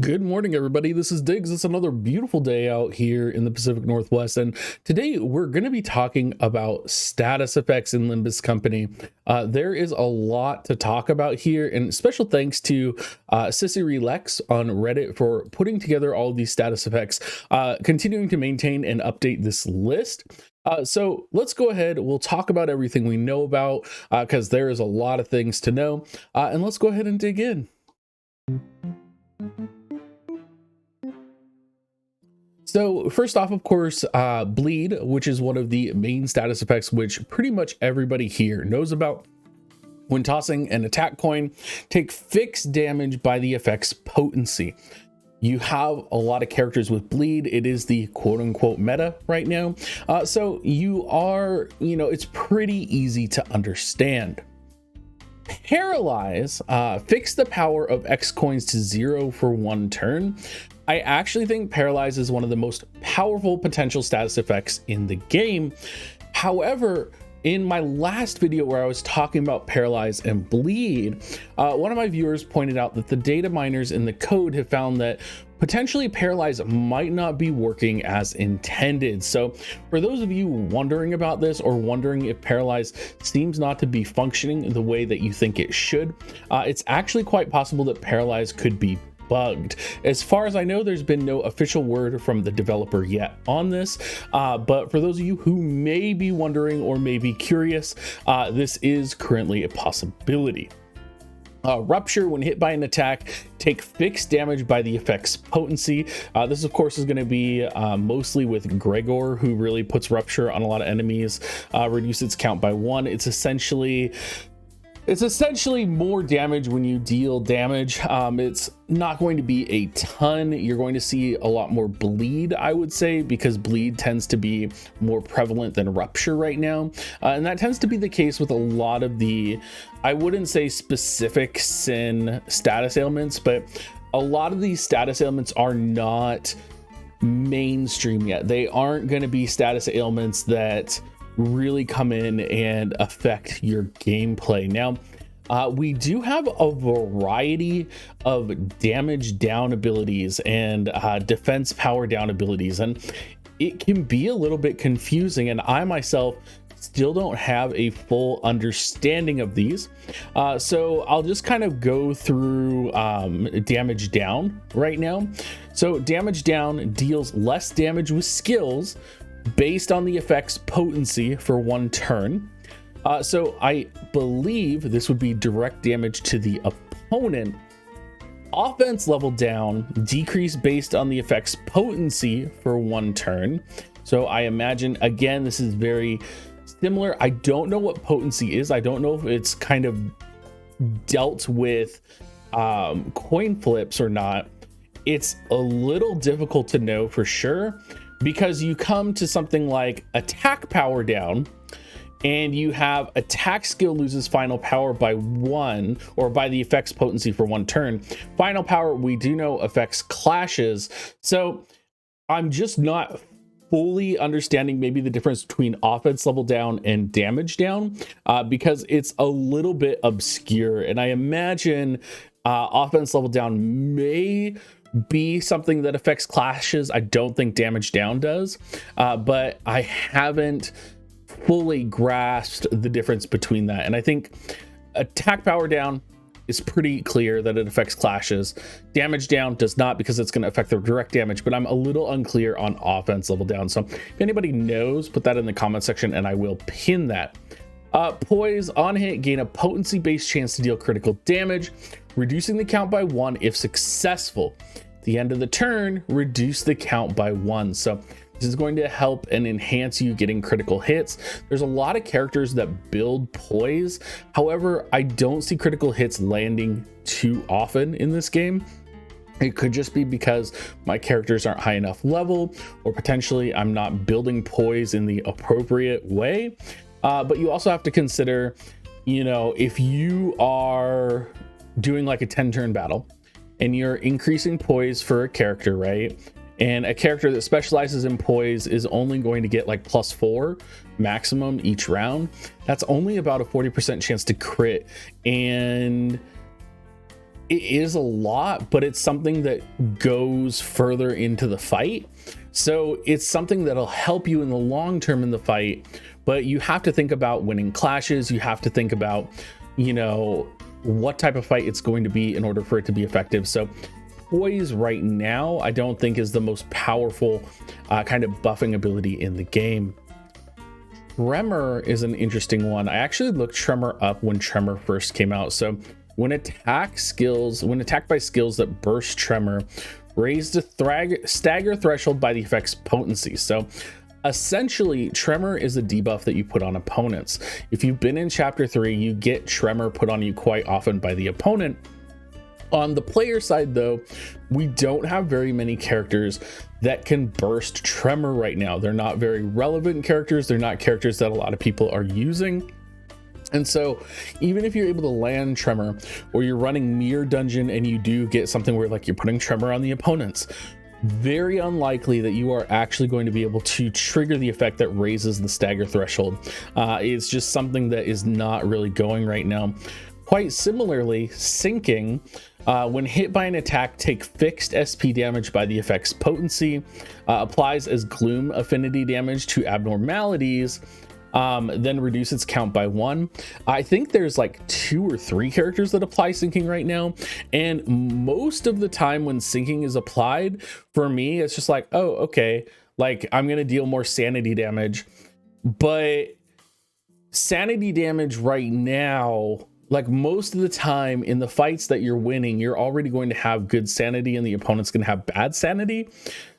Good morning, everybody. This is Diggs. It's another beautiful day out here in the Pacific Northwest, and today we're going to be talking about status effects in Limbus Company. There is a lot to talk about here, and special thanks to sisserielex on Reddit for putting together all of these status effects, continuing to maintain and update this list. So let's go ahead. We'll talk about everything we know about because there is a lot of things to know, and let's go ahead and dig in. So first off, of course, bleed, which is one of the main status effects, which pretty much everybody here knows about. When tossing an attack coin, take fixed damage by the effect's potency. You have a lot of characters with bleed. It is the quote unquote meta right now. So you are, it's pretty easy to understand. Paralyze, fix the power of X coins to 0 for 1 turn. I actually think Paralyze is one of the most powerful potential status effects in the game. However, in my last video where I was talking about Paralyze and bleed, one of my viewers pointed out that the data miners in the code have found that potentially Paralyze might not be working as intended. So for those of you wondering about this or wondering if Paralyze seems not to be functioning the way that you think it should, it's actually quite possible that Paralyze could be bugged. As far as I know, there's been no official word from the developer yet on this, but for those of you who may be wondering or may be curious, this is currently a possibility. Rupture, when hit by an attack, take fixed damage by the effect's potency. This of course is going to be mostly with Gregor, who really puts Rupture on a lot of enemies. Reduce its count by 1. It's essentially more damage when you deal damage. It's not going to be a ton. You're going to see a lot more bleed, I would say, because bleed tends to be more prevalent than Rupture right now. And that tends to be the case with a lot of the, I wouldn't say specific sin status ailments, but a lot of these status ailments are not mainstream yet. They aren't going to be status ailments that really come in and affect your gameplay. Now, we do have a variety of damage down abilities and defense power down abilities, and it can be a little bit confusing, and I myself still don't have a full understanding of these. So I'll just kind of go through damage down right now. So damage down deals less damage with skills based on the effect's potency for 1 turn. So I believe this would be direct damage to the opponent. Offense level down, decrease based on the effect's potency for 1 turn. So I imagine, again, this is very similar. I don't know what potency is. I don't know if it's kind of dealt with coin flips or not. It's a little difficult to know for sure, because you come to something like attack power down and you have attack skill loses final power by 1, or by the effect's potency for 1 turn. Final power, we do know, affects clashes. So I'm just not fully understanding maybe the difference between offense level down and damage down, because it's a little bit obscure. And I imagine offense level down may be something that affects clashes. I don't think damage down does, but I haven't fully grasped the difference between that. And I think attack power down is pretty clear that it affects clashes. Damage down does not, because it's going to affect the direct damage, but I'm a little unclear on offense level down. So if anybody knows, put that in the comment section and I will pin that. Poise, on hit, gain a potency based chance to deal critical damage, reducing the count by 1 if successful. At the end of the turn, reduce the count by 1. So this is going to help and enhance you getting critical hits. There's a lot of characters that build Poise. However, I don't see critical hits landing too often in this game. It could just be because my characters aren't high enough level, or potentially I'm not building Poise in the appropriate way. But you also have to consider, if you are doing like a 10-turn battle and you're increasing Poise for a character, right? And a character that specializes in Poise is only going to get like +4 maximum each round. That's only about a 40% chance to crit. And it is a lot, but it's something that goes further into the fight. So it's something that'll help you in the long term in the fight, but you have to think about winning clashes. You have to think about, you know, what type of fight it's going to be in order for it to be effective. So Poise right now, I don't think is the most powerful kind of buffing ability in the game. Tremor is an interesting one. I actually looked Tremor up when Tremor first came out. So when attacked by skills that burst Tremor, raise the stagger threshold by the effect's potency. So essentially, Tremor is a debuff that you put on opponents. If you've been in Chapter 3, you get Tremor put on you quite often by the opponent. On the player side, though, we don't have very many characters that can burst Tremor right now. They're not very relevant characters. They're not characters that a lot of people are using. And so even if you're able to land Tremor, or you're running Mirror Dungeon and you do get something where like you're putting Tremor on the opponents, very unlikely that you are actually going to be able to trigger the effect that raises the stagger threshold. It's just something that is not really going right now. Quite similarly, sinking, when hit by an attack, take fixed SP damage by the effect's potency, applies as gloom affinity damage to abnormalities, then reduce its count by 1. I think there's like 2 or 3 characters that apply sinking right now, and most of the time when sinking is applied, for me it's just like, oh, okay, like I'm gonna deal more sanity damage. But sanity damage right now, like most of the time in the fights that you're winning, you're already going to have good sanity and the opponent's gonna have bad sanity.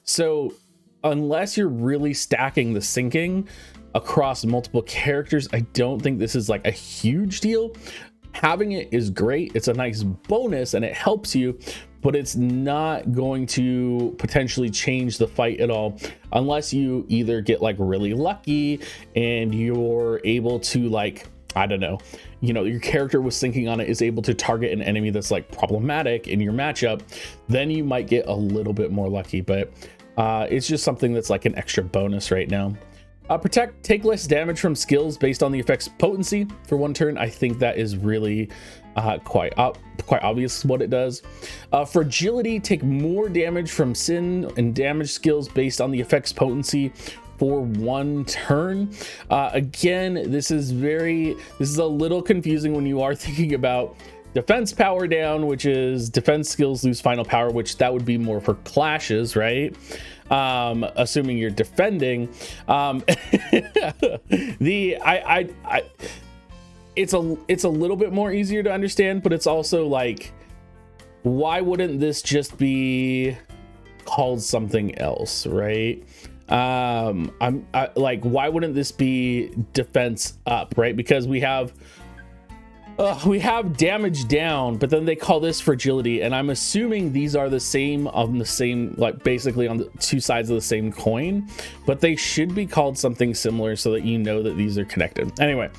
So unless you're really stacking the sinking across multiple characters, I don't think this is like a huge deal. Having it is great. It's a nice bonus and it helps you, but it's not going to potentially change the fight at all unless you either get like really lucky and you're able to, like, I don't know, you know, your character with sinking on it is able to target an enemy that's like problematic in your matchup. Then you might get a little bit more lucky, but it's just something that's like an extra bonus right now. Protect, take less damage from skills based on the effect's potency for 1 turn. I think that is really quite obvious what it does. Fragility, take more damage from sin and damage skills based on the effect's potency for 1 turn. Again, this is a little confusing when you are thinking about defense power down, which is defense skills lose final power, which that would be more for clashes, right? Assuming you're defending. It's a little bit more easier to understand, but it's also like, why wouldn't this just be called something else, right? Like, why wouldn't this be defense up, right? Because we have damage down, but then they call this fragility, and I'm assuming these are the same like basically on the 2 sides of the same coin, but they should be called something similar so that you know that these are connected. Anyway,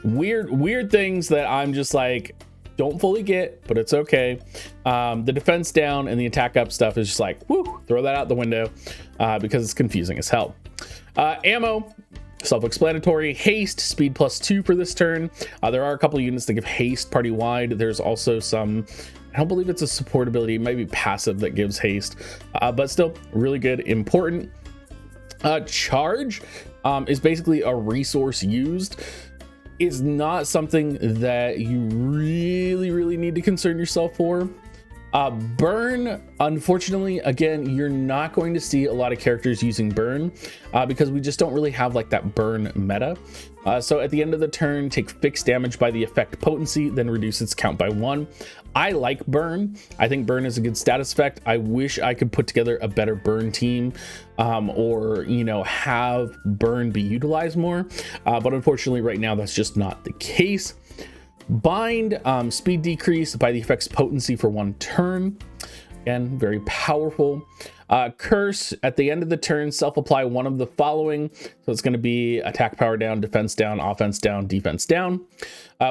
weird things that I'm just like, don't fully get, but it's okay. The defense down and the attack up stuff is just like, whoo, throw that out the window because it's confusing as hell. Ammo, self-explanatory. Haste, speed +2 for this turn. There are a couple units that give haste party wide. There's also some, I don't believe it's a support ability, it might be passive that gives haste, but still really good, important. Charge is basically a resource used. It's not something that you really need to concern yourself for. Burn, unfortunately, again, you're not going to see a lot of characters using burn because we just don't really have like that burn meta. So at the end of the turn, take fixed damage by the effect potency, then reduce its count by 1. I like burn. I think burn is a good status effect. I wish I could put together a better burn team, or, you know, have burn be utilized more. But unfortunately right now that's just not the case. Bind, speed decrease by the effect's potency for 1 turn. Again, very powerful. Curse, at the end of the turn, self-apply one of the following. So it's going to be attack power down, defense down, offense down, defense down.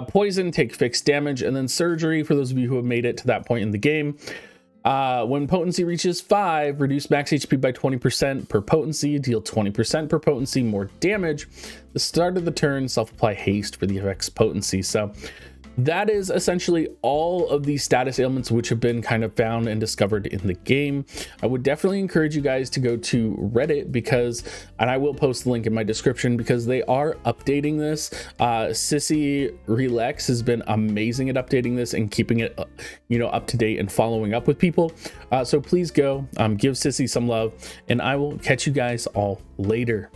Poison, take fixed damage, and then surgery for those of you who have made it to that point in the game. When potency reaches 5, reduce max HP by 20% per potency, deal 20% per potency more damage. The start of the turn, self-apply haste for the effect's potency. So that is essentially all of the status ailments which have been kind of found and discovered in the game. I would definitely encourage you guys to go to Reddit because, and I will post the link in my description, because they are updating this. Sisserielex has been amazing at updating this and keeping it, up to date and following up with people. So please go give Sissy some love, and I will catch you guys all later.